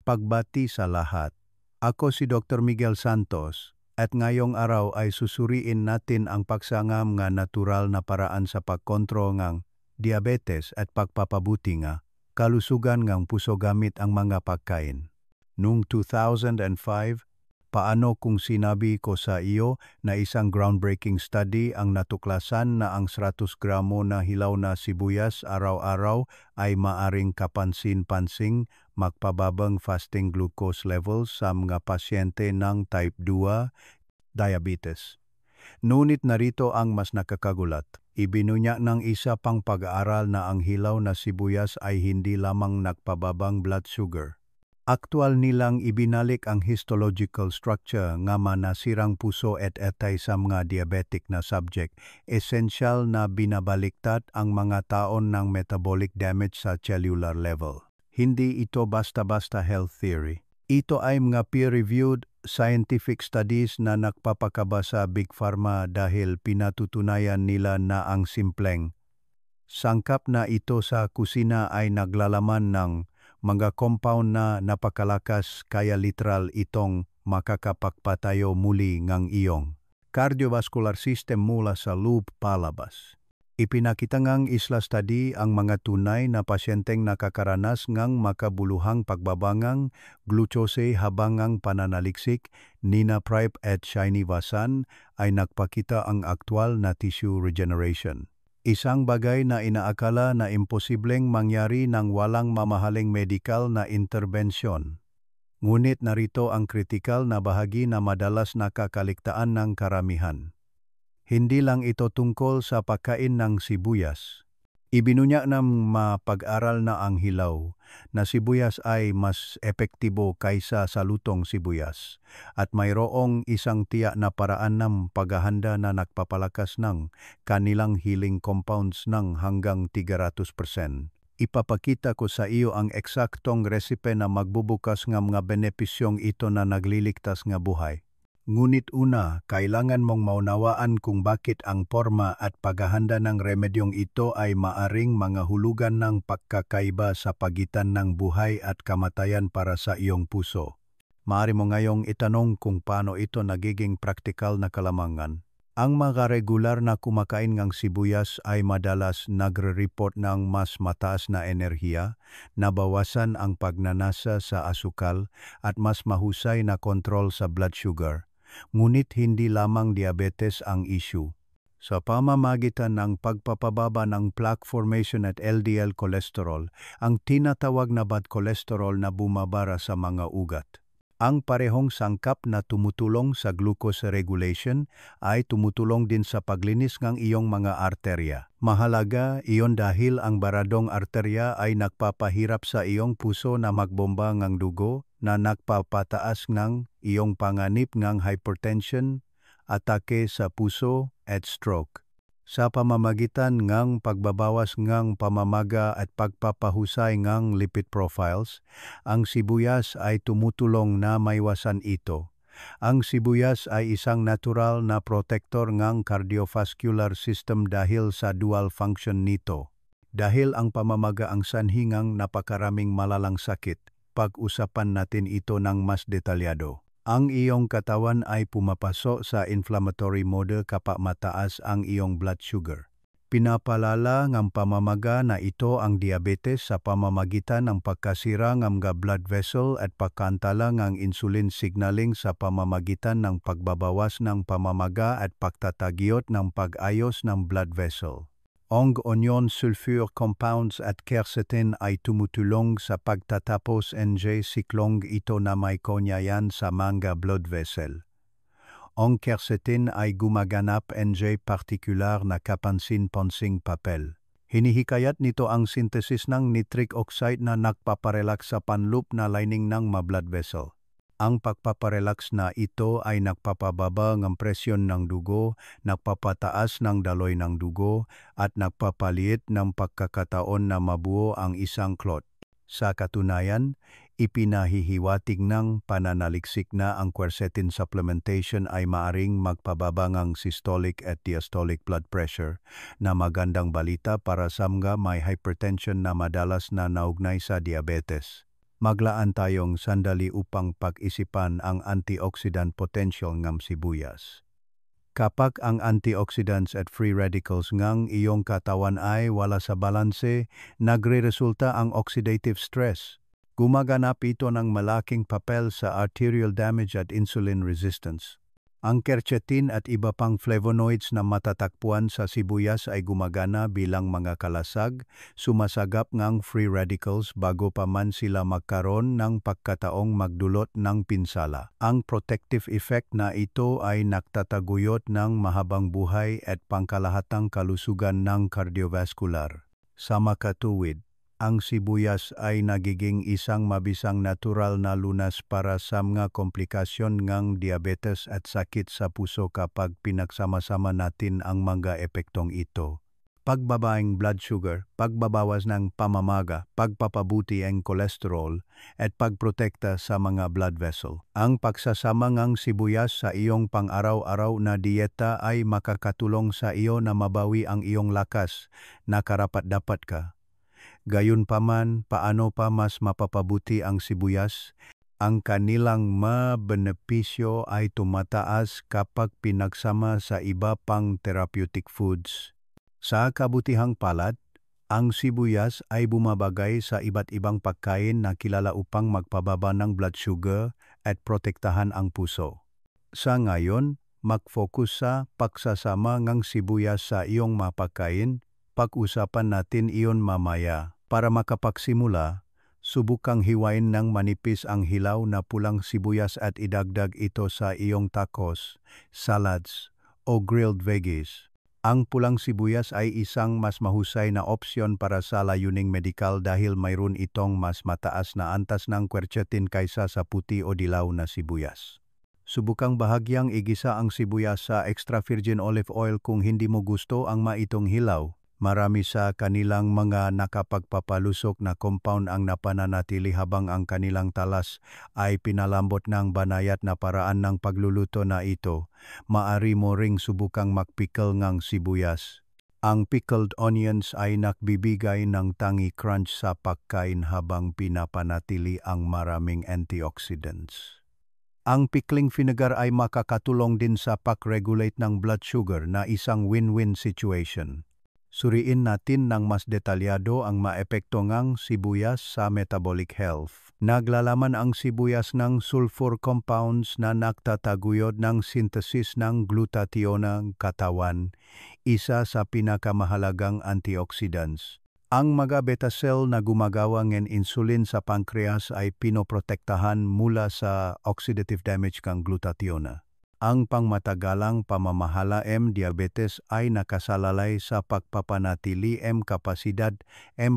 pagbati sa lahat. Ako si Dr. Miguel Santos at ngayong araw ay susuriin natin ang pagsangam nga natural na paraan sa pagkontrol ng diabetes at pagpapabuti nga kalusugan ng puso gamit ang mga pagkain. Noong 2005, paano kung sinabi ko sa iyo na isang groundbreaking study ang natuklasan na ang 100 gramo na hilaw na sibuyas araw-araw ay maaring kapansin-pansing magpababang fasting glucose levels sa mga pasyente ng type 2 diabetes. Ngunit narito ang mas nakakagulat. Ibinunya ng isa pang pag-aaral na ang hilaw na sibuyas ay hindi lamang nagpababang blood sugar. Aktual nilang ibinalik ang histological structure nga manasirang puso at etay sa mga diabetic na subject. Esensyal na binabaliktad ang mga taon ng metabolic damage sa cellular level. Hindi ito basta-basta health theory. Ito ay mga peer-reviewed scientific studies na nagpapakaba sa Big Pharma dahil pinatutunayan nila na ang simpleng sangkap na ito sa kusina ay naglalaman ng mga compound na napakalakas kaya literal itong makakapagpatayo muli ng iyong cardiovascular system mula sa loob palabas. Ipinakita ngang isla study ang mga tunay na pasyenteng nakakaranas ngang makabuluhang pagbabangang glucose habang ang pananaliksik, ninaprep at shinivassan ay nagpakita ang aktwal na tissue regeneration. Isang bagay na inaakala na imposibleng mangyari ng walang mamahaling medikal na interbensyon. Ngunit narito ang kritikal na bahagi na madalas nakakaligtaan ng karamihan. Hindi lang ito tungkol sa pagkain ng sibuyas. Ibinunya ng mapag-aral na ang hilaw na sibuyas ay mas epektibo kaysa sa lutong sibuyas at mayroong isang tiyak na paraan ng paghahanda na nagpapalakas ng kanilang healing compounds ng hanggang 300%. Ipapakita ko sa iyo ang eksaktong resipe na magbubukas ng mga benepisyong ito na nagliligtas ng buhay. Ngunit una, kailangan mong maunawaan kung bakit ang porma at paghahanda ng remedyong ito ay maaring mga hulugan ng pagkakaiba sa pagitan ng buhay at kamatayan para sa iyong puso. Maaari mo ngayong itanong kung paano ito nagiging praktikal na kalamangan. Ang mga regular na kumakain ng sibuyas ay madalas nagre-report ng mas mataas na enerhiya, nabawasan ang pagnanasa sa asukal at mas mahusay na kontrol sa blood sugar. Ngunit hindi lamang diabetes ang issue. Sa pamamagitan ng pagpapababa ng plaque formation at LDL cholesterol, ang tinatawag na bad cholesterol na bumabara sa mga ugat. Ang parehong sangkap na tumutulong sa glucose regulation ay tumutulong din sa paglinis ng iyong mga arterya. Mahalaga iyon dahil ang baradong arterya ay nagpapahirap sa iyong puso na magbomba ng dugo na nagpapataas ng iyong panganib ng hypertension, atake sa puso at stroke. Sa pamamagitan ng pagbabawas ng pamamaga at pagpapahusay ng lipid profiles, ang sibuyas ay tumutulong na maiwasan ito. Ang sibuyas ay isang natural na protector ng cardiovascular system dahil sa dual function nito. Dahil ang pamamaga ang sanhi ng napakaraming malalang sakit, pag-usapan natin ito ng mas detalyado. Ang iyong katawan ay pumapasok sa inflammatory mode kapag mataas ang iyong blood sugar. Pinapalala ng pamamaga na ito ang diabetes sa pamamagitan ng pagkasira ng mga blood vessel at pagkantala ng insulin signaling sa pamamagitan ng pagbabawas ng pamamaga at pagtatagyot ng pag-ayos ng blood vessel. Ang onion sulfur compounds at quercetin ay tumutulong sa pagtatapos ng siklong ito na may konyayan sa mga blood vessel. Ang quercetin ay gumaganap ng partikular na kapansin-pansing papel. Hinihikayat nito ang synthesis ng nitric oxide na nagpaparelax sa panloop na lining ng mga blood vessel. Ang pagpaparelax na ito ay nagpapababa ng presyon ng dugo, nagpapataas ng daloy ng dugo, at nagpapaliit ng pagkakataon na mabuo ang isang clot. Sa katunayan, ipinahihiwatig ng pananaliksik na ang quercetin supplementation ay maaring magpababa ng systolic at diastolic blood pressure na magandang balita para sa mga may hypertension na madalas na naugnay sa diabetes. maglaan tayong sandali upang pag-isipan ang antioxidant potential ng sibuyas. Kapag ang antioxidants at free radicals ng iyong katawan ay wala sa balanse, nagre-resulta ang oxidative stress. Gumaganap ito ng malaking papel sa arterial damage at insulin resistance. Ang quercetin at iba pang flavonoids na matatagpuan sa sibuyas ay gumagana bilang mga kalasag, sumasagap ng free radicals bago pa man sila magkaroon ng pagkataong magdulot ng pinsala. Ang protective effect na ito ay nagtataguyod ng mahabang buhay at pangkalahatang kalusugan ng cardiovascular. Sa makatuwid, ang sibuyas ay nagiging isang mabisang natural na lunas para sa mga komplikasyon ng diabetes at sakit sa puso kapag pinagsama-sama natin ang mga epektong ito. Pagbabaing blood sugar, pagbabawas ng pamamaga, pagpapabuti ang kolesterol, at pagprotekta sa mga blood vessel. Ang pagsasama ng sibuyas sa iyong pang-araw-araw na dieta ay makakatulong sa iyo na mabawi ang iyong lakas na karapat-dapat ka. Gayunpaman, paano pa mas mapapabuti ang sibuyas? Ang kanilang mabenepisyo ay tumataas kapag pinagsama sa iba pang therapeutic foods. Sa kabutihang palad, ang sibuyas ay bumabagay sa iba't ibang pagkain na kilala upang magpababa ng blood sugar at protektahan ang puso. Sa ngayon, mag-focus sa pagsasama ng sibuyas sa iyong mapagkain. Pag-usapan natin iyon mamaya. Para makapagsimula, subukang hiwain ng manipis ang hilaw na pulang sibuyas at idagdag ito sa iyong tacos, salads, o grilled veggies. Ang pulang sibuyas ay isang mas mahusay na opsyon para sa layuning medikal dahil mayroon itong mas mataas na antas ng quercetin kaysa sa puti o dilaw na sibuyas. Subukang bahagyang igisa ang sibuyas sa extra virgin olive oil kung hindi mo gusto ang maitong hilaw. Marami sa kanilang mga nakapagpapalusok na compound ang napananatili habang ang kanilang talas ay pinalambot ng banayat na paraan ng pagluluto na ito. Maari mo ring subukang magpickle ng sibuyas. Ang pickled onions ay nagbibigay ng tangi crunch sa pagkain habang pinapanatili ang maraming antioxidants. Ang pickling vinegar ay makakatulong din sa pag-regulate ng blood sugar na isang win-win situation. Suriin natin ng mas detalyado ang maepekto ng sibuyas sa metabolic health. Naglalaman ang sibuyas ng sulfur compounds na nagtataguyod ng synthesis ng glutathione ng katawan, isa sa pinakamahalagang antioxidants. Ang mga beta cell na gumagawa ng insulin sa pancreas ay pinoprotektahan mula sa oxidative damage ng glutathione. Ang pangmatagalang pamamahala diabetes ay nakasalalay sa pagpapanatili kapasidad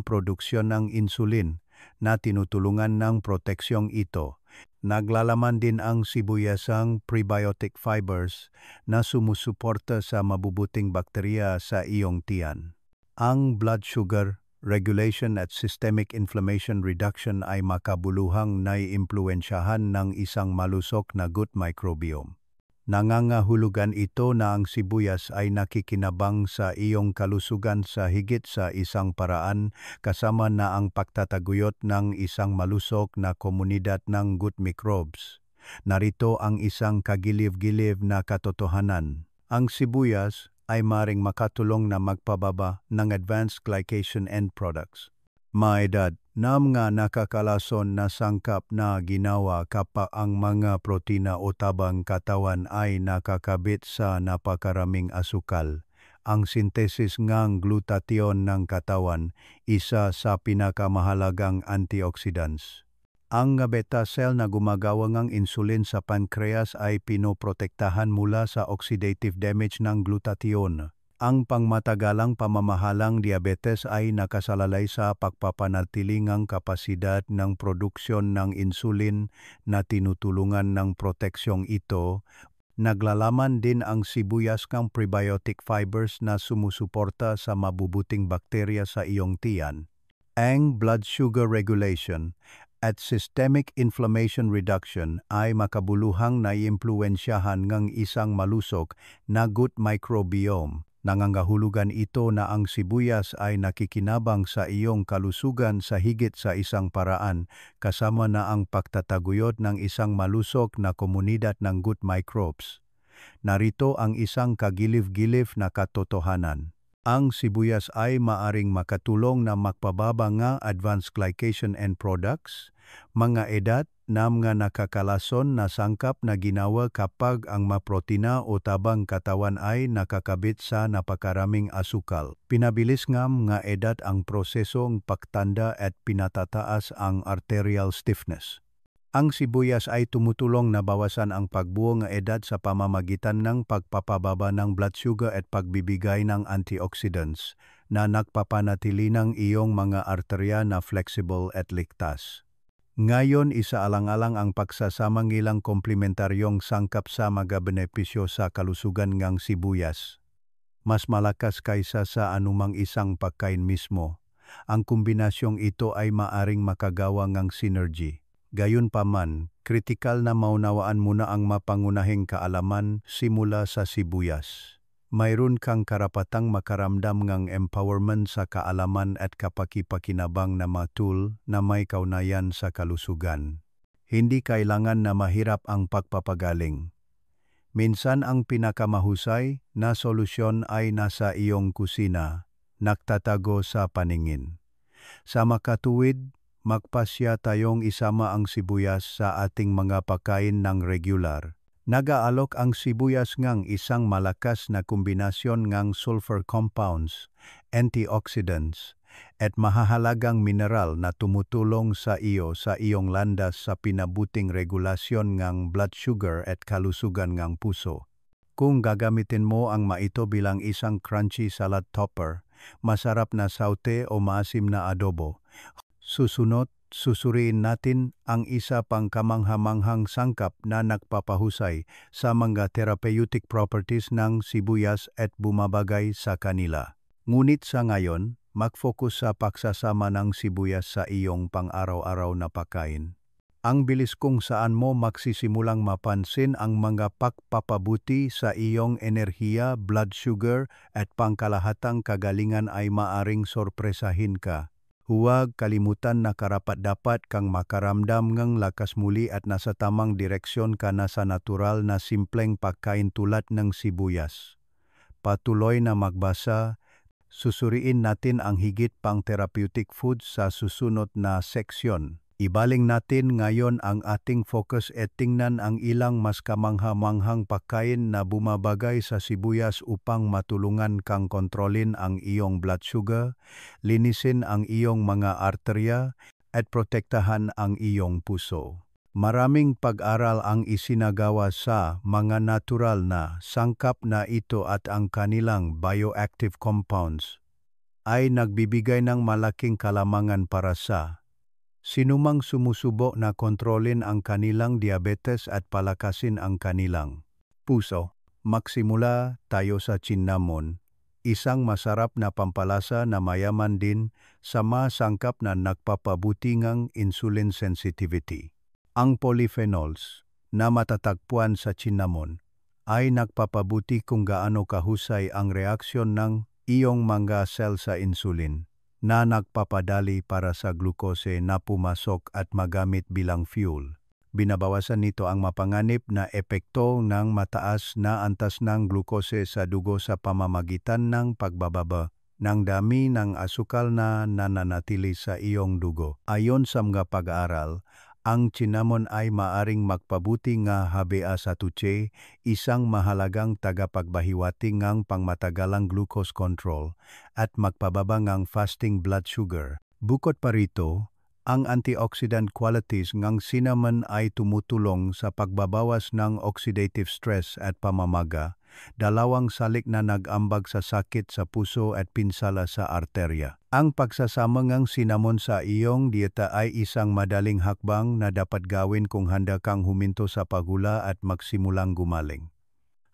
produksyon ng insulin na tinutulungan ng proteksyong ito. Naglalaman din ang sibuyasang prebiotic fibers na sumusuporta sa mabubuting bakterya sa iyong tiyan. Ang blood sugar regulation at systemic inflammation reduction ay makabuluhang naiimpluwensyahan ng isang malusog na gut microbiome. Nangangahulugan ito na ang sibuyas ay nakikinabang sa iyong kalusugan sa higit sa isang paraan kasama na ang pagtataguyod ng isang malusog na komunidad ng gut microbes. Narito ang isang kagiliw-giliw na katotohanan. Ang sibuyas ay maring makatulong na magpababa ng advanced glycation end products. Maedad na mga nakakalason na sangkap na ginawa kapag ang mga protina o tabang katawan ay nakakabit sa napakaraming asukal. Ang sintesis ng glutathione ng katawan, isa sa pinakamahalagang antioxidants. Ang beta cell na gumagawa ng insulin sa pancreas ay pinoprotektahan mula sa oxidative damage ng glutathione. Ang pangmatagalang pamamahalang diabetes ay nakasalalay sa pagpapanatili ng kapasidad ng produksyon ng insulin na tinutulungan ng proteksyong ito. Naglalaman din ang sibuyas ng prebiotic fibers na sumusuporta sa mabubuting bakterya sa iyong tiyan. Ang blood sugar regulation at systemic inflammation reduction ay makabuluhang naiimpluwensyahan ng isang malusog na gut microbiome. Nangangahulugan ito na ang sibuyas ay nakikinabang sa iyong kalusugan sa higit sa isang paraan, kasama na ang pagtataguyod ng isang malusog na komunidad ng good microbes. Narito ang isang kagilif-gilif na katotohanan. Ang sibuyas ay maaring makatulong na makpababa nga advanced glycation end products, mga edad na mga nakakalason na sangkap na ginawa kapag ang maprotina o tabang katawan ay nakakabit sa napakaraming asukal. Pinabilis nga mga edad ang prosesong pagtanda at pinatataas ang arterial stiffness. Ang sibuyas ay tumutulong na bawasan ang pagbuo ng edad sa pamamagitan ng pagpapababa ng blood sugar at pagbibigay ng antioxidants na nagpapanatili ng iyong mga arterya na flexible at ligtas. Ngayon isaalang-alang ang pagsasamang ilang komplementaryong sangkap sa mga benepisyo sa kalusugan ng sibuyas. Mas malakas kaysa sa anumang isang pagkain mismo. Ang kombinasyong ito ay maaring makagawa ng synergy. Gayunpaman, kritikal na maunawaan muna ang mapangunahing kaalaman simula sa sibuyas. Mayroon kang karapatang makaramdam ng empowerment sa kaalaman at kapakipakinabang na mga tool na may kaunayan sa kalusugan. Hindi kailangan na mahirap ang pagpapagaling. Minsan ang pinakamahusay na solusyon ay nasa iyong kusina, nagtatago sa paningin. Sa makatuwid, magpasya tayong isama ang sibuyas sa ating mga pagkain ng regular. Nag-aalok ang sibuyas ngang isang malakas na kombinasyon ng sulfur compounds, antioxidants, at mahahalagang mineral na tumutulong sa iyong landas sa pinabuting regulasyon ng blood sugar at kalusugan ng puso. Kung gagamitin mo ang maito bilang isang crunchy salad topper, masarap na saute o maasim na adobo, susunod, susuriin natin ang isa pang kamanghamanghang sangkap na nagpapahusay sa mga therapeutic properties ng sibuyas at bumabagay sa kanila. Ngunit sa ngayon, mag-focus sa pagsasama ng sibuyas sa iyong pang-araw-araw na pagkain. Ang bilis kung saan mo magsisimulang mapansin ang mga pagpapabuti sa iyong enerhiya, blood sugar at pangkalahatang kagalingan ay maaring sorpresahin ka. Huwag kalimutan na karapat-dapat kang makaramdam ng lakas muli at nasa tamang direksyon ka na sa natural na simpleng pagkain tulad ng sibuyas. Patuloy na magbasa, susuriin natin ang higit pang therapeutic foods sa susunod na seksyon. Ibaling natin ngayon ang ating focus at tingnan ang ilang mas kamangha-manghang pagkain na bumabagay sa sibuyas upang matulungan kang kontrolin ang iyong blood sugar, linisin ang iyong mga arterya, at protektahan ang iyong puso. Maraming pag-aral ang isinagawa sa mga natural na sangkap na ito at ang kanilang bioactive compounds ay nagbibigay ng malaking kalamangan para sa sinumang sumusubo na kontrolin ang kanilang diabetes at palakasin ang kanilang puso. Magsimula tayo sa cinnamon, isang masarap na pampalasa na mayaman din sa mga sangkap na nagpapabuti ng insulin sensitivity. Ang polyphenols na matatagpuan sa cinnamon ay nagpapabuti kung gaano kahusay ang reaksyon ng iyong mga sel sa insulin na nagpapadali para sa glukose na pumasok at magamit bilang fuel. Binabawasan nito ang mapanganib na epekto ng mataas na antas ng glukose sa dugo sa pamamagitan ng pagbababa ng dami ng asukal na nananatili sa iyong dugo. Ayon sa mga pag-aaral, ang cinnamon ay maaring magpabuti nga habea sa tuche, isang mahalagang tagapagbahiwati ng pangmatagalang glucose control at magpababa ng fasting blood sugar. Bukod pa rito, ang antioxidant qualities ng cinnamon ay tumutulong sa pagbabawas ng oxidative stress at pamamaga, dalawang salik na nag-ambag sa sakit sa puso at pinsala sa arterya. Ang pagsasama ng cinnamon sa iyong dieta ay isang madaling hakbang na dapat gawin kung handa kang huminto sa paghula at magsimulang gumaling.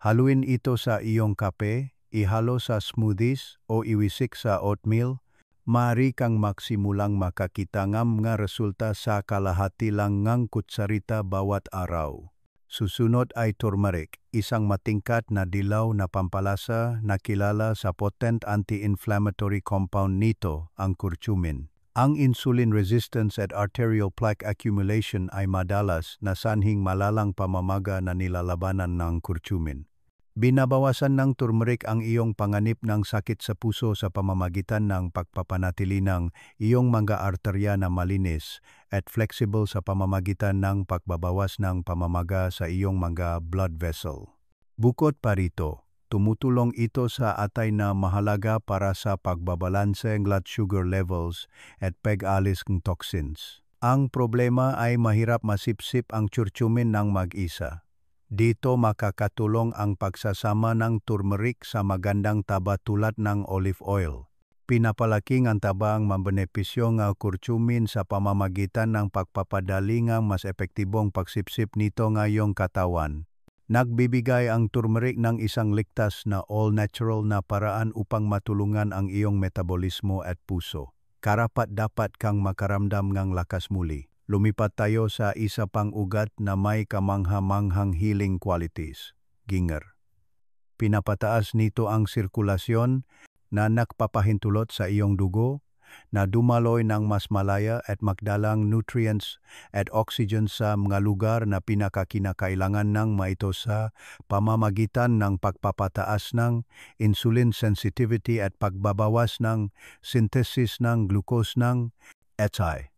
Haluin ito sa iyong kape, ihalo sa smoothies o iwisik sa oatmeal. Maaari kang magsimulang makakita ng mga resulta sa kalahati lang ng kutsarita bawat araw. Susunod ay turmeric, isang matingkat na dilaw na pampalasa na kilala sa potent anti-inflammatory compound nito, ang curcumin. Ang insulin resistance at arterial plaque accumulation ay madalas na sanhing malalang pamamaga na nilalabanan ng curcumin. Binabawasan ng turmeric ang iyong panganib ng sakit sa puso sa pamamagitan ng pagpapanatili ng iyong mga arterya na malinis at flexible sa pamamagitan ng pagbabawas ng pamamaga sa iyong mga blood vessel. Bukod pa rito, tumutulong ito sa atay na mahalaga para sa pagbabalanse ng blood sugar levels at pag-alis ng toxins. Ang problema ay mahirap masipsip ang curcumin ng mag-isa. Dito makakatulong ang pagsasama ng turmeric sa magandang taba tulad ng olive oil. Pinapalaking ang taba ang mabenepisyo ng curcumin sa pamamagitan ng pagpapadali ng mas epektibong pagsipsip nito ng iyong katawan. Nagbibigay ang turmeric ng isang ligtas na all-natural na paraan upang matulungan ang iyong metabolismo at puso. Karapat-dapat kang makaramdam ng lakas muli. Lumipat tayo sa isa pang ugat na may kamangha-manghang healing qualities, ginger. Pinapataas nito ang sirkulasyon na nagpapahintulot sa iyong dugo na dumaloy ng mas malaya at magdalang nutrients at oxygen sa mga lugar na pinakakinakailangan ng maito sa pamamagitan ng pagpapataas ng insulin sensitivity at pagbabawas ng synthesis ng glucose ng etay.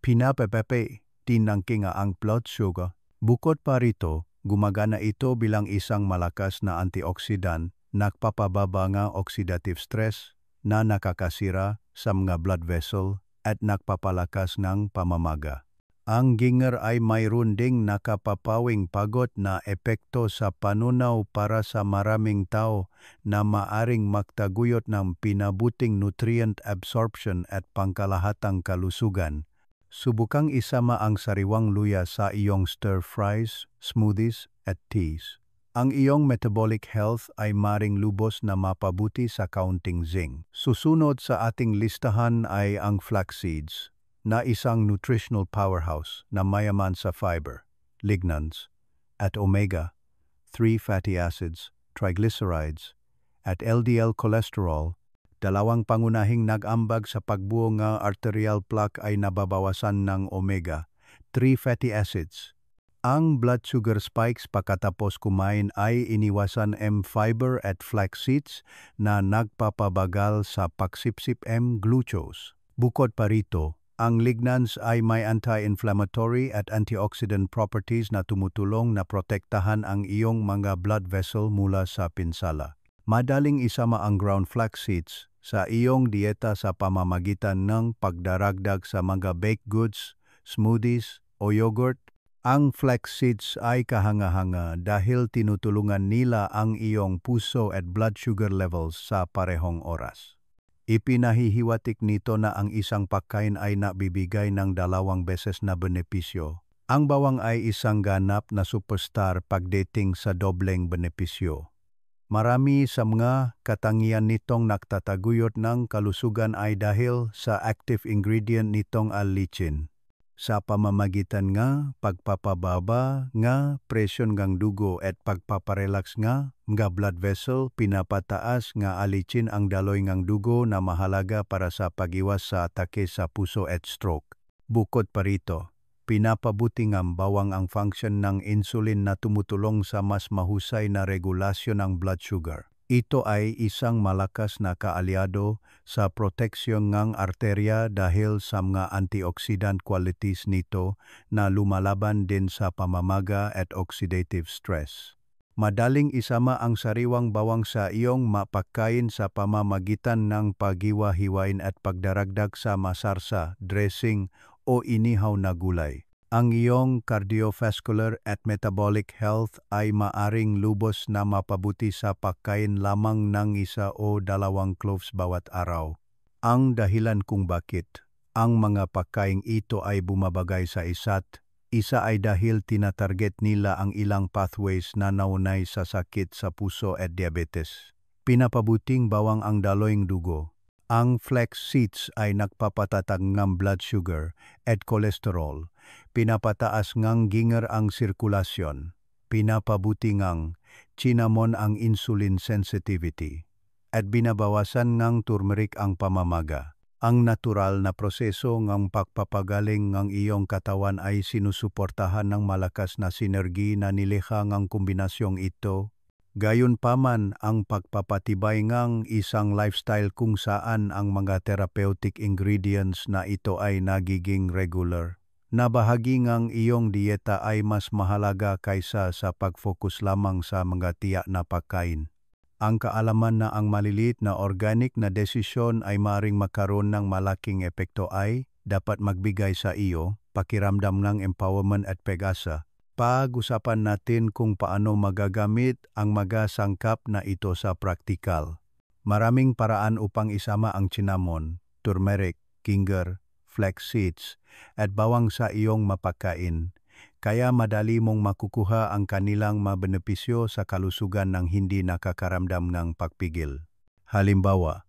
Pinapepepe tinangking ang blood sugar. Bukod pa rito, gumagana ito bilang isang malakas na antioxidant, nagpapababa ng oxidative stress na nakakasira sa mga blood vessel at nagpapalakas ng pamamaga. Ang ginger ay mayroon ding nakapapawing pagod na epekto sa panunaw para sa maraming tao na maaring magtaguyod ng pinabuting nutrient absorption at pangkalahatang kalusugan. Subukang isama ang sariwang luya sa iyong stir-fries, smoothies at teas. Ang iyong metabolic health ay maring lubos na mapabuti sa kaunting zinc. Susunod sa ating listahan ay ang flax seeds, na isang nutritional powerhouse na mayaman sa fiber, lignans, at omega-3 fatty acids, triglycerides, at LDL cholesterol. Dalawang pangunahing nag-ambag sa pagbuo ng arterial plaque ay nababawasan ng omega-3 fatty acids. Ang blood sugar spikes pagkatapos kumain ay iniwasan fiber at flax seeds na nagpapabagal sa pagsipsip glucose. Bukod pa rito, ang lignans ay may anti-inflammatory at antioxidant properties na tumutulong na protektahan ang iyong mga blood vessel mula sa pinsala. Madaling isama ang ground flax seeds sa iyong dieta sa pamamagitan ng pagdaragdag sa mga baked goods, smoothies o yogurt. Ang flax seeds ay kahanga-hanga dahil tinutulungan nila ang iyong puso at blood sugar levels sa parehong oras. Ipinahihiwatig nito na ang isang pagkain ay nabibigay ng 2 beses na benepisyo. Ang bawang ay isang ganap na superstar pagdating sa dobleng benepisyo. Marami sa mga katangian nitong nagtataguyod ng kalusugan ay dahil sa active ingredient nitong allicin. Sa pamamagitan nga pagpapababa nga presyon ng dugo at pagpaparelax nga blood vessel, pinapataas nga allicin ang daloy ng dugo na mahalaga para sa pag-iwas sa atake sa puso at stroke. Bukod pa rito, pinapabuti ng bawang ang function ng insulin na tumutulong sa mas mahusay na regulasyon ng blood sugar. Ito ay isang malakas na kaalyado sa proteksyon ng arterya dahil sa mga antioxidant qualities nito na lumalaban din sa pamamaga at oxidative stress. Madaling isama ang sariwang bawang sa iyong mapagkain sa pamamagitan ng paghiwa-hiwain at pagdaragdag sa masarsa, dressing o inihaw na gulay. Ang iyong cardiovascular at metabolic health ay maaring lubos na mapabuti sa pagkain lamang ng 1 o 2 cloves bawat araw. Ang dahilan kung bakit ang mga pagkain ito ay bumabagay sa isa ay dahil tinatarget nila ang ilang pathways na naunay sa sakit sa puso at diabetes. Pinapabuting bawang ang daloyng dugo. Ang flax seeds ay nagpapatatag ng blood sugar at cholesterol. Pinapataas ng ginger ang sirkulasyon. pinapabuti ngang cinnamon ang insulin sensitivity at binabawasan ngang turmeric ang pamamaga. Ang natural na proseso ng pagpapagaling ng iyong katawan ay sinusuportahan ng malakas na sinergi na nilikha ng kombinasyong ito. Gayunpaman ang pagpapatibay ng isang lifestyle kung saan ang mga therapeutic ingredients na ito ay nagiging regular na bahagi ng iyong dieta ay mas mahalaga kaysa sa pag-focus lamang sa mga tiyak na pagkain. Ang kaalaman na ang maliliit na organic na desisyon ay maring makaroon ng malaking epekto ay dapat magbigay sa iyo pakiramdam ng empowerment at pag-asa. Pag-usapan natin kung paano magagamit ang mga sangkap na ito sa praktikal. Maraming paraan upang isama ang cinnamon, turmeric, ginger, flax seeds at bawang sa iyong mapakain. Kaya madali mong makukuha ang kanilang mabenepisyo sa kalusugan ng hindi nakakaramdam ng pagpigil. Halimbawa,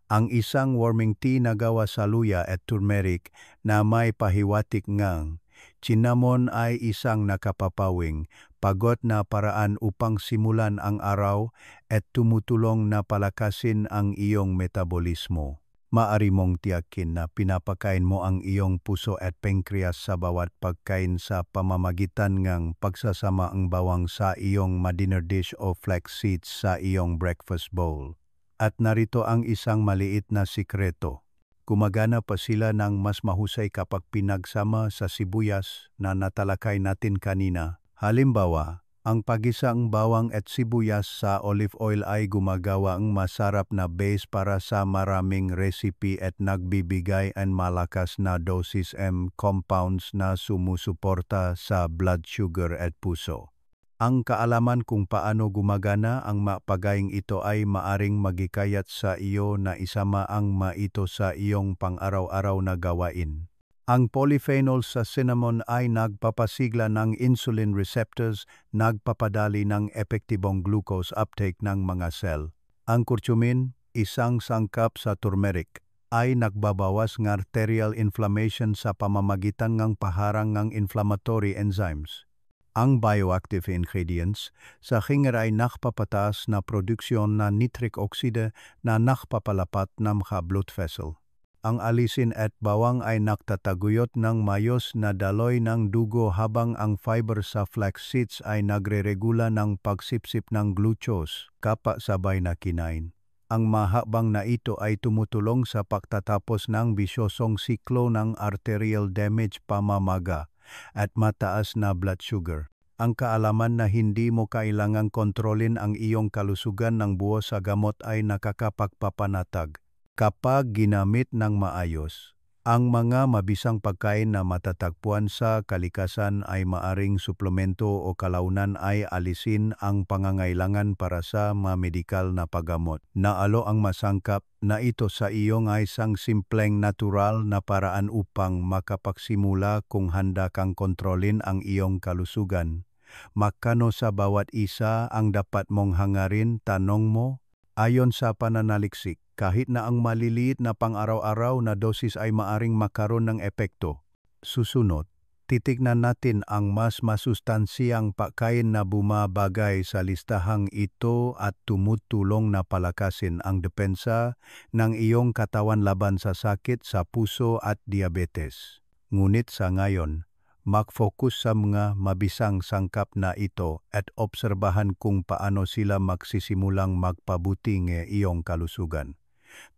ang isang warming tea na gawa sa luya at turmeric na may pahiwatig ngang cinnamon ay isang nakapapawing, pagod na paraan upang simulan ang araw at tumutulong na palakasin ang iyong metabolismo. Maari mong tiyakin na pinapakain mo ang iyong puso at pancreas sa bawat pagkain sa pamamagitan ng pagsasama ang bawang sa iyong dinner dish o flax seeds sa iyong breakfast bowl. At narito ang isang maliit na sikreto. Gumagana pa sila ng mas mahusay kapag pinagsama sa sibuyas na natalakay natin kanina. Halimbawa, ang pagisang bawang at sibuyas sa olive oil ay gumagawa ang masarap na base para sa maraming recipe at nagbibigay ang malakas na dosis compounds na sumusuporta sa blood sugar at puso. Ang kaalaman kung paano gumagana ang mapagayang ito ay maaring magikayat sa iyo na isama ang ito sa iyong pang-araw-araw na gawain. Ang polyphenols sa cinnamon ay nagpapasigla ng insulin receptors, nagpapadali ng epektibong glucose uptake ng mga cell. Ang curcumin, isang sangkap sa turmeric, ay nagbabawas ng arterial inflammation sa pamamagitan ng paharang ng inflammatory enzymes. Ang bioactive ingredients sa hinger ay nakpapataas na produksyon na nitric oxide na nakpapalapat ng mga blood vessel. Ang alisin at bawang ay nagtataguyod ng mayos na daloy ng dugo habang ang fiber sa flax seeds ay nagre-regula ng pagsipsip ng glucose kapag sabay na kinain. Ang mahabang na ito ay tumutulong sa pagtatapos ng bisyosong siklo ng arterial damage pamamaga at mataas na blood sugar. Ang kaalaman na hindi mo kailangang kontrolin ang iyong kalusugan ng buos sa gamot ay nakakapagpapanatag. Kapag ginamit ng maayos, ang mga mabisang pagkain na matatagpuan sa kalikasan ay maaring suplemento o kalaunan ay alisin ang pangangailangan para sa medikal na paggamot. Naalo ang masangkap na ito sa iyong ay isang simpleng natural na paraan upang makapagsimula kung handa kang kontrolin ang iyong kalusugan. Magkano sa bawat isa ang dapat mong hangarin, tanong mo? Ayon sa pananaliksik, kahit na ang maliliit na pang-araw-araw na dosis ay maaring makaroon ng epekto. Susunod, titignan natin ang mas masustansyang pagkain na bumabagay sa listahang ito at tumutulong na palakasin ang depensa ng iyong katawan laban sa sakit sa puso at diabetes. Ngunit sa ngayon, mag-focus sa mga mabisang sangkap na ito at obserbahan kung paano sila magsisimulang magpabuti ng iyong kalusugan.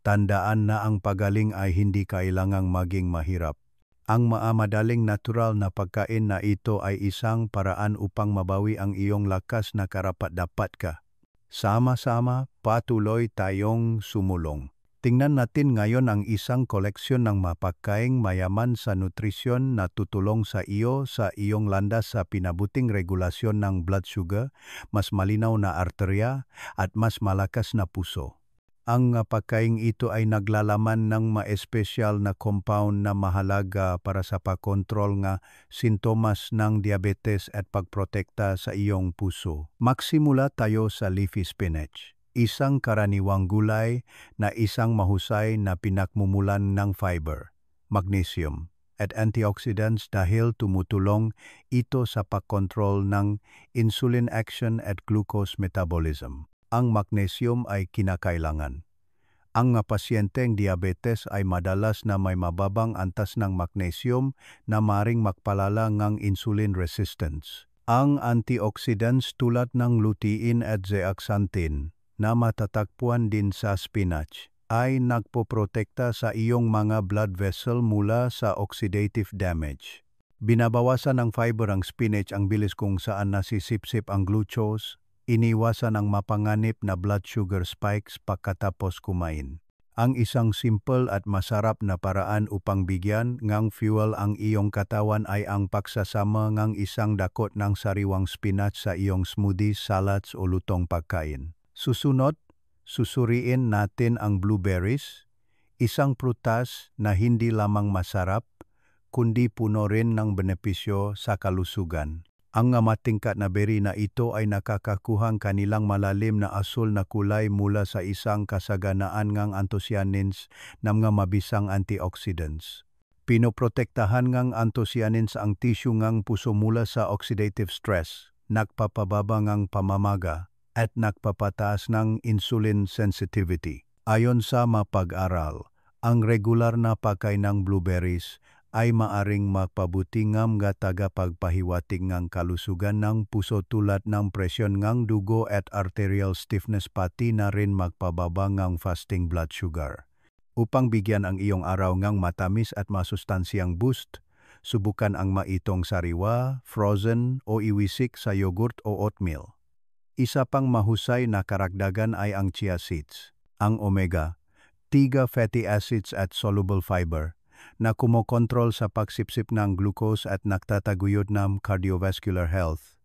Tandaan na ang pagaling ay hindi kailangang maging mahirap. Ang madaling natural na pagkain na ito ay isang paraan upang mabawi ang iyong lakas na karapat-dapat ka. Sama-sama, patuloy tayong sumulong. Tingnan natin ngayon ang isang koleksyon ng mapagkaing mayaman sa nutrisyon na tutulong sa iyo sa iyong landas sa pinabuting regulasyon ng blood sugar, mas malinaw na arterya at mas malakas na puso. Ang pagkaing ito ay naglalaman ng espesyal na compound na mahalaga para sa pagkontrol ng sintomas ng diabetes at pagprotekta sa iyong puso. Magsimula tayo sa leafy spinach. Isang karaniwang gulay na isang mahusay na pinakmumulan ng fiber, magnesium, at antioxidants dahil tumutulong ito sa pagkontrol ng insulin action at glucose metabolism. Ang magnesium ay kinakailangan. Ang mga pasyenteng diabetes ay madalas na may mababang antas ng magnesium na maring magpalala ng insulin resistance. Ang antioxidants tulad ng lutein at zeaxanthin na matatagpuan din sa spinach ay nagpoprotekta sa iyong mga blood vessel mula sa oxidative damage. Binabawasan ng fiber ang spinach ang bilis kung saan nasisipsip ang glucose, iniwasan ang mapanganib na blood sugar spikes pagkatapos kumain. Ang isang simple at masarap na paraan upang bigyan ng fuel ang iyong katawan ay ang pagsasama ng isang dakot ng sariwang spinach sa iyong smoothies, salads o lutong pagkain. Susunod, susuriin natin ang blueberries, isang prutas na hindi lamang masarap, kundi puno rin ng benepisyo sa kalusugan. Ang matingkat na berry na ito ay nakakakuhang kanilang malalim na asul na kulay mula sa isang kasaganaan ng anthocyanins na mga mabisang antioxidants. Pinoprotektahan ng anthocyanins ang tissue ng puso mula sa oxidative stress, nagpapababa ng pamamaga, at nagpapataas ng insulin sensitivity. Ayon sa mapag-aral, ang regular na pagkain ng blueberries ay maaring magpabuti ng tagapagpahiwatig ng kalusugan ng puso tulad ng presyon ng dugo at arterial stiffness pati na rin magpababa ng fasting blood sugar. Upang bigyan ang iyong araw ng matamis at masustansyang boost, subukan ang maitong sariwa, frozen o iwisik sa yogurt o oatmeal. Isa pang mahusay na karagdagan ay ang chia seeds, ang omega-3 fatty acids at soluble fiber, na kumokontrol sa pagsipsip ng glucose at nagtataguyod ng cardiovascular health,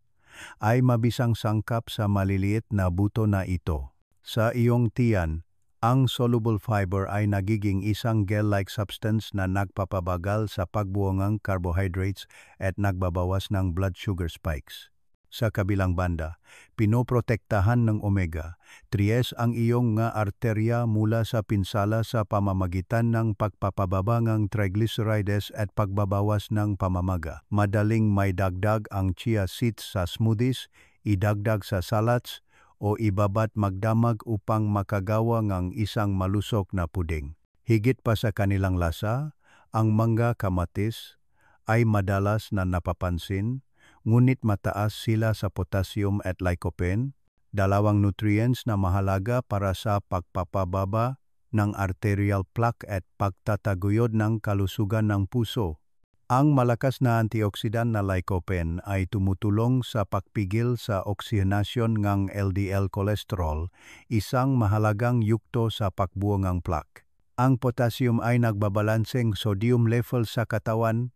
ay mabisang sangkap sa maliliit na buto na ito. Sa iyong tiyan, ang soluble fiber ay nagiging isang gel-like substance na nagpapabagal sa pagbuo ng carbohydrates at nagbabawas ng blood sugar spikes. Sa kabilang banda, pinoprotektahan ng omega-3 ang iyong nga arterya mula sa pinsala sa pamamagitan ng pagpapababa ng triglycerides at pagbabawas ng pamamaga. Madaling may dagdag ang chia seeds sa smoothies, idagdag sa salads, o ibabat magdamag upang makagawa ng isang malusog na puding. Higit pa sa kanilang lasa, ang mangga kamatis ay madalas na napapansin, ngunit mataas sila sa potassium at lycopene, dalawang nutrients na mahalaga para sa pagpapababa ng arterial plaque at pagtataguyod ng kalusugan ng puso. Ang malakas na antioxidant na lycopene ay tumutulong sa pagpigil sa oksihenasyon ng LDL cholesterol, isang mahalagang yugto sa pagbuo ng plaque. Ang potassium ay nagbabalanseng sodium level sa katawan,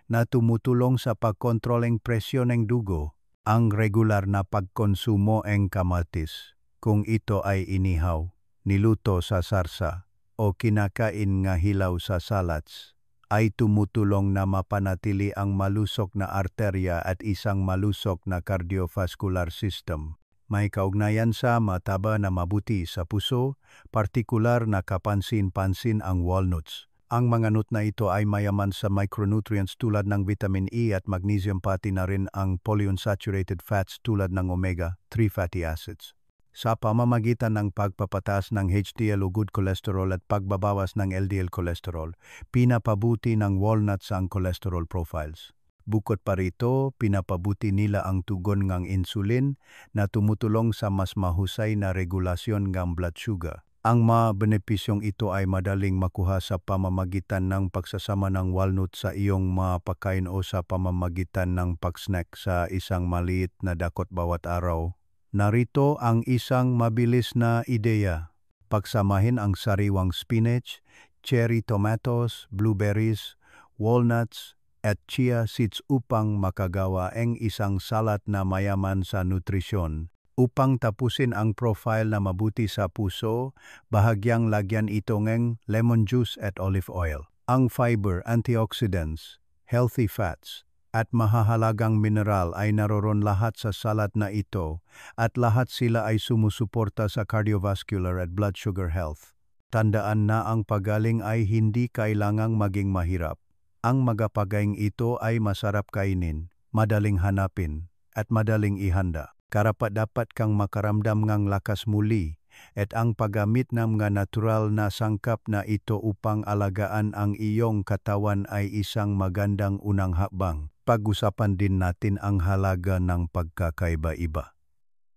na tumutulong sa pagkontroleng presyon ng dugo. Ang regular na pagkonsumo ng kamatis, kung ito ay inihaw, niluto sa sarsa, o kinakain nga hilaw sa salads, ay tumutulong na mapanatili ang malusog na arterya at isang malusog na cardiovascular system. May kaugnayan sa mataba na mabuti sa puso, partikular na kapansin-pansin ang walnuts. Ang mga nut na ito ay mayaman sa micronutrients tulad ng vitamin E at magnesium pati na rin ang polyunsaturated fats tulad ng omega-3 fatty acids. Sa pamamagitan ng pagpapataas ng HDL o good cholesterol at pagbabawas ng LDL cholesterol, pinapabuti ng walnuts ang cholesterol profiles. Bukod pa rito, pinapabuti nila ang tugon ng insulin na tumutulong sa mas mahusay na regulasyon ng blood sugar. Ang mga benepisyong ito ay madaling makuha sa pamamagitan ng pagsasama ng walnut sa iyong mga pagkain o sa pamamagitan ng pag-snack sa isang maliit na dakot bawat araw. Narito ang isang mabilis na ideya. Pagsamahin ang sariwang spinach, cherry tomatoes, blueberries, walnuts, at chia seeds upang makagawa ang isang salad na mayaman sa nutrisyon. Upang tapusin ang profile na mabuti sa puso, bahagyang lagyan ito ng lemon juice at olive oil. Ang fiber, antioxidants, healthy fats, at mahahalagang mineral ay naroon lahat sa salad na ito at lahat sila ay sumusuporta sa cardiovascular at blood sugar health. Tandaan na ang pagaling ay hindi kailangang maging mahirap. Ang magapagaing ito ay masarap kainin, madaling hanapin, at madaling ihanda. Karapat-dapat kang makaramdam ngang lakas muli, at ang paggamit ng mga natural na sangkap na ito upang alagaan ang iyong katawan ay isang magandang unang hakbang. Pag-usapan din natin ang halaga ng pagkakaiba-iba.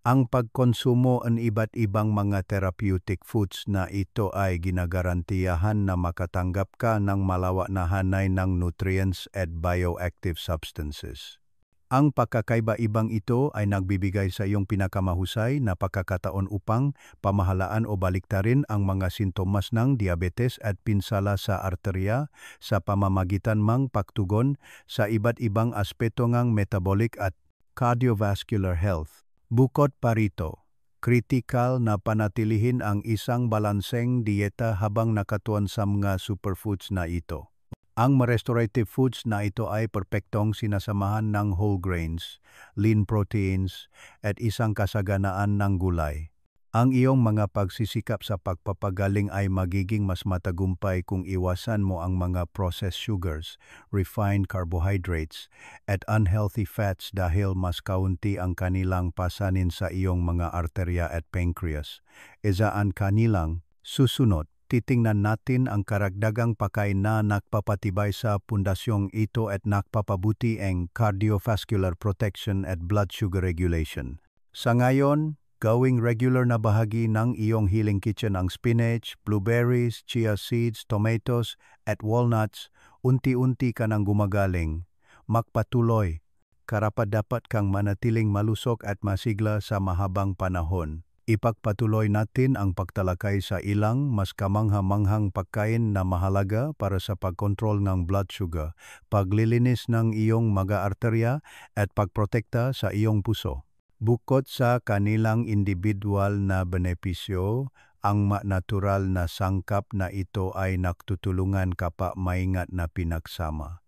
Ang pagkonsumo ng iba't ibang mga therapeutic foods na ito ay ginagarantiyahan na makatanggap ka ng malawak na hanay ng nutrients at bioactive substances. Ang pagkakaiba-ibang ito ay nagbibigay sa iyong pinakamahusay na pagkakataon upang pamahalaan o baliktarin ang mga sintomas ng diabetes at pinsala sa arterya sa pamamagitan ng pagtugon sa iba't ibang aspeto ng metabolic at cardiovascular health. Bukod pa rito, kritikal na panatilihin ang isang balanseng dieta habang nakatuon sa mga superfoods na ito. Ang restorative foods na ito ay perpektong sinasamahan ng whole grains, lean proteins, at isang kasaganaan ng gulay. Ang iyong mga pagsisikap sa pagpapagaling ay magiging mas matagumpay kung iwasan mo ang mga processed sugars, refined carbohydrates, at unhealthy fats dahil mas kaunti ang kanilang pasanin sa iyong mga arterya at pancreas. Isaan kanilang susunod. Titingnan natin ang karagdagang pagkain na nagpapatibay sa pundasyong ito at nagpapabuti ang cardiovascular protection at blood sugar regulation. Sa ngayon, gawing regular na bahagi ng iyong healing kitchen ang spinach, blueberries, chia seeds, tomatoes, at walnuts. Unti-unti ka nang gumagaling. Magpatuloy. Karapat-dapat kang manatiling malusog at masigla sa mahabang panahon. Ipagpatuloy natin ang pagtalakay sa ilang mas kamangha-manghang pagkain na mahalaga para sa pagkontrol ng blood sugar, paglilinis ng iyong mga arterya at pagprotekta sa iyong puso. Bukod sa kanilang individual na benepisyo, ang natural na sangkap na ito ay nagtutulungan kapwa maingat na pinagsama.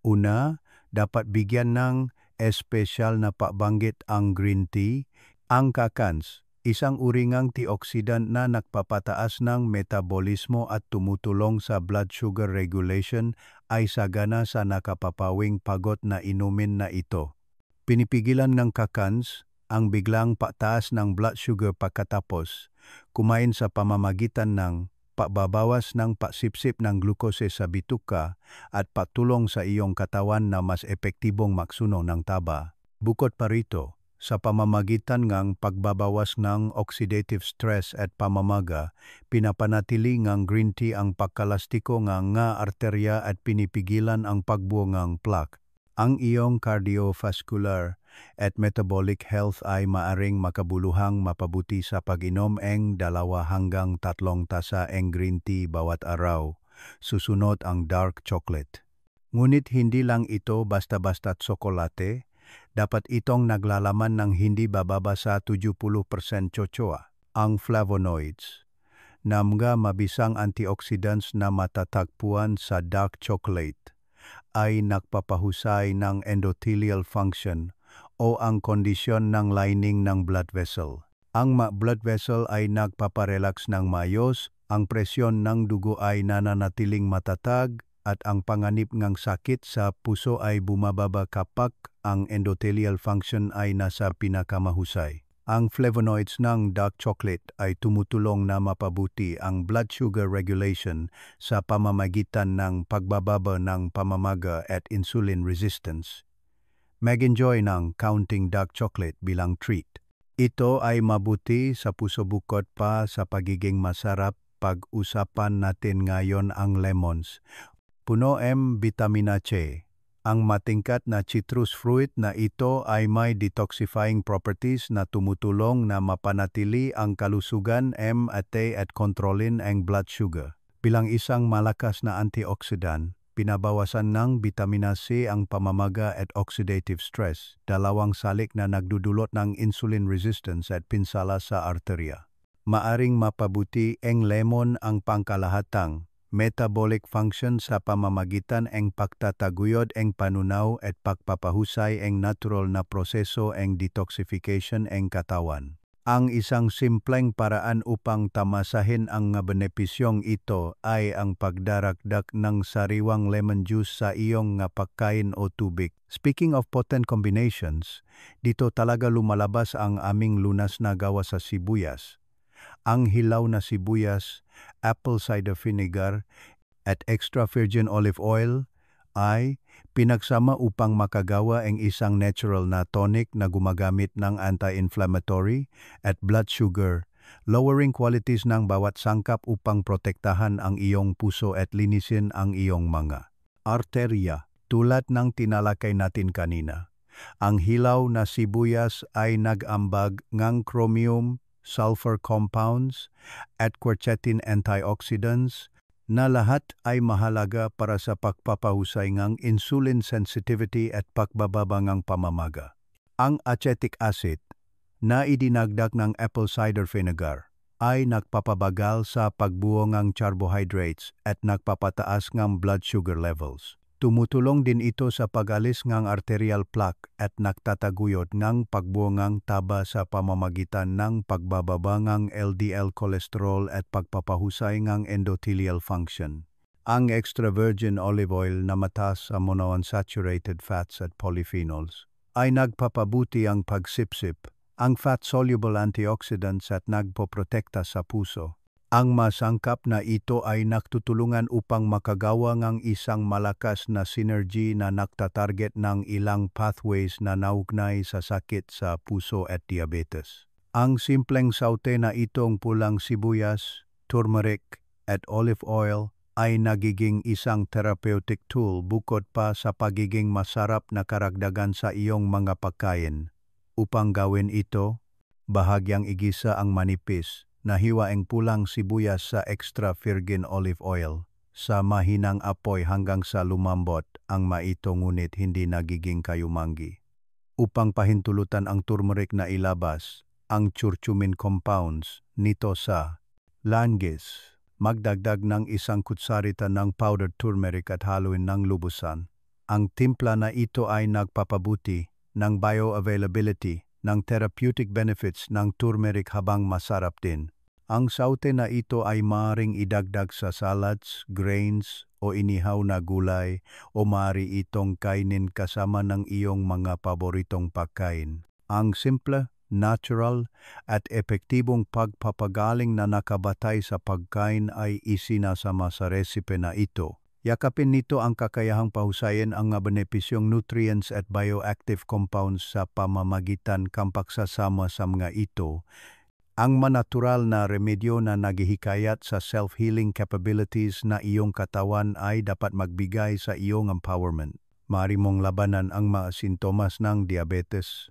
Una, dapat bigyan ng espesyal na pagbanggit ang green tea, ang kakans. Isang uri ng antioxidant na nagpapataas ng metabolismo at tumutulong sa blood sugar regulation ay sagana sa nakapapawing pagod na inumin na ito. Pinipigilan ng kakans ang biglang pagtaas ng blood sugar pagkatapos kumain sa pamamagitan ng pagbabawas ng pagsipsip ng glukose sa bituka at patulong sa iyong katawan na mas epektibong magsuno ng taba. Bukod pa rito, sa pamamagitan ng pagbabawas ng oxidative stress at pamamaga, pinapanatili ng green tea ang pagkalastiko ng arterya at pinipigilan ang pagbuo ng plaque. Ang iyong cardiovascular at metabolic health ay maaring makabuluhang mapabuti sa pag-inom ng 2 hanggang 3 tasa ng green tea bawat araw. Susunod ang dark chocolate. Ngunit hindi lang ito basta-basta tsokolate. Dapat itong naglalaman ng hindi bababa sa 70% tsotsua, ang flavonoids, na mga mabisang antioxidants na matatagpuan sa dark chocolate, ay nagpapahusay ng endothelial function o ang kondisyon ng lining ng blood vessel. Ang blood vessel ay nagpaparelax ng maayos, ang presyon ng dugo ay nananatiling matatag, at ang panganib ng sakit sa puso ay bumababa kapag ang endothelial function ay nasa pinakamahusay. Ang flavonoids ng dark chocolate ay tumutulong na mapabuti ang blood sugar regulation sa pamamagitan ng pagbababa ng pamamaga at insulin resistance. Mag-enjoy ng counting dark chocolate bilang treat. Ito ay mabuti sa puso bukod pa sa pagiging masarap. Pag-usapan natin ngayon ang lemons. Puno vitamina C. Ang matingkat na citrus fruit na ito ay may detoxifying properties na tumutulong na mapanatili ang kalusugan at kontrolin ang blood sugar. Bilang isang malakas na antioxidant, pinabawasan ng vitamina C ang pamamaga at oxidative stress, dalawang salik na nagdudulot ng insulin resistance at pinsala sa arterya. Maaring mapabuti ang lemon ang pangkalahatang metabolic function sa pamamagitan ng pagtataguyod ng panunaw at pagpapahusay ng natural na proseso ng detoxification ng katawan. Ang isang simpleng paraan upang tamasahin ang nga benepisyong ito ay ang pagdaragdag ng sariwang lemon juice sa iyong nga pagkain o tubig. Speaking of potent combinations, dito talaga lumalabas ang aming lunas na gawa sa sibuyas. Ang hilaw na sibuyas, apple cider vinegar, at extra virgin olive oil ay pinagsama upang makagawa ang isang natural na tonic na gumagamit ng anti-inflammatory at blood sugar, lowering qualities ng bawat sangkap upang protektahan ang iyong puso at linisin ang iyong mga arterya. Tulad ng tinalakay natin kanina, ang hilaw na sibuyas ay nag-ambag ng chromium, sulfur compounds, at quercetin antioxidants na lahat ay mahalaga para sa pagpapahusay ng insulin sensitivity at pagbababa ng pamamaga. Ang acetic acid na idinagdag ng apple cider vinegar ay nagpapabagal sa pagbuo ng carbohydrates at nagpapataas ng blood sugar levels. Tumutulong din ito sa pag-alis ng arterial plaque at nagtataguyod ng pagbuo ng taba sa pamamagitan ng pagbababa ng LDL cholesterol at pagpapahusay ng endothelial function. Ang extra virgin olive oil na mataas sa monounsaturated fats at polyphenols ay nagpapabuti ang pagsipsip, ang fat-soluble antioxidants at nagpoprotekta sa puso. Ang masangkap na ito ay nagtutulungan upang makagawa ng isang malakas na synergy na nagtatarget ng ilang pathways na naugnay sa sakit sa puso at diabetes. Ang simpleng saute na itong pulang sibuyas, turmeric, at olive oil ay nagiging isang therapeutic tool bukod pa sa pagiging masarap na karagdagan sa iyong mga pagkain. Upang gawin ito, bahagyang igisa ang manipis na hiwaing pulang sibuyas sa extra virgin olive oil sa mahinang apoy hanggang sa lumambot ang maito ngunit hindi nagiging kayumanggi. Upang pahintulutan ang turmeric na ilabas ang curcumin compounds nito sa langis, magdagdag ng 1 kutsarita ng powdered turmeric at haluin ng lubusan. Ang timpla na ito ay nagpapabuti ng bioavailability ng therapeutic benefits ng turmeric habang masarap din. Ang saute na ito ay maaaring idagdag sa salads, grains, o inihaw na gulay o maaari itong kainin kasama ng iyong mga paboritong pagkain. Ang simple, natural, at epektibong pagpapagaling na nakabatay sa pagkain ay isinasama sa resipe na ito. Yakapin nito ang kakayahang pahusayin ang benepisyong nutrients at bioactive compounds sa pamamagitan ng pagsasama sa mga ito. Ang manatural na remedyo na naghihikayat sa self-healing capabilities na iyong katawan ay dapat magbigay sa iyong empowerment. Maaari mong labanan ang mga sintomas ng diabetes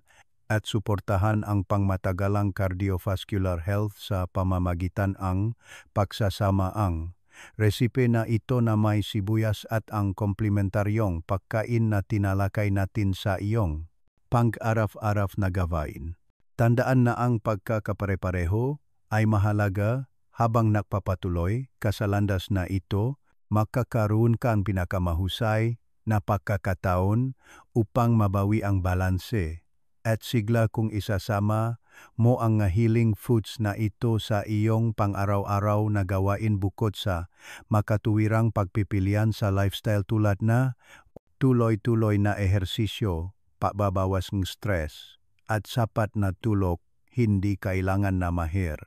at suportahan ang pangmatagalang cardiovascular health sa pamamagitan ang pagsasama ang resipe na ito na may sibuyas at ang komplementaryong pagkain na tinalakay natin sa iyong pang-araf-araf na gawain. Tandaan na ang pagkakapare-pareho ay mahalaga habang nagpapatuloy ka sa landas na ito, makakaroon ka ang pinakamahusay na pagkakataon upang mabawi ang balanse at sigla kung isasama mo ang healing foods na ito sa iyong pang-araw-araw na gawain bukod sa makatuwirang pagpipilian sa lifestyle tulad na tuloy-tuloy na ehersisyo, pagbabawas ng stress, at sapat na tulog, hindi kailangan na mahir.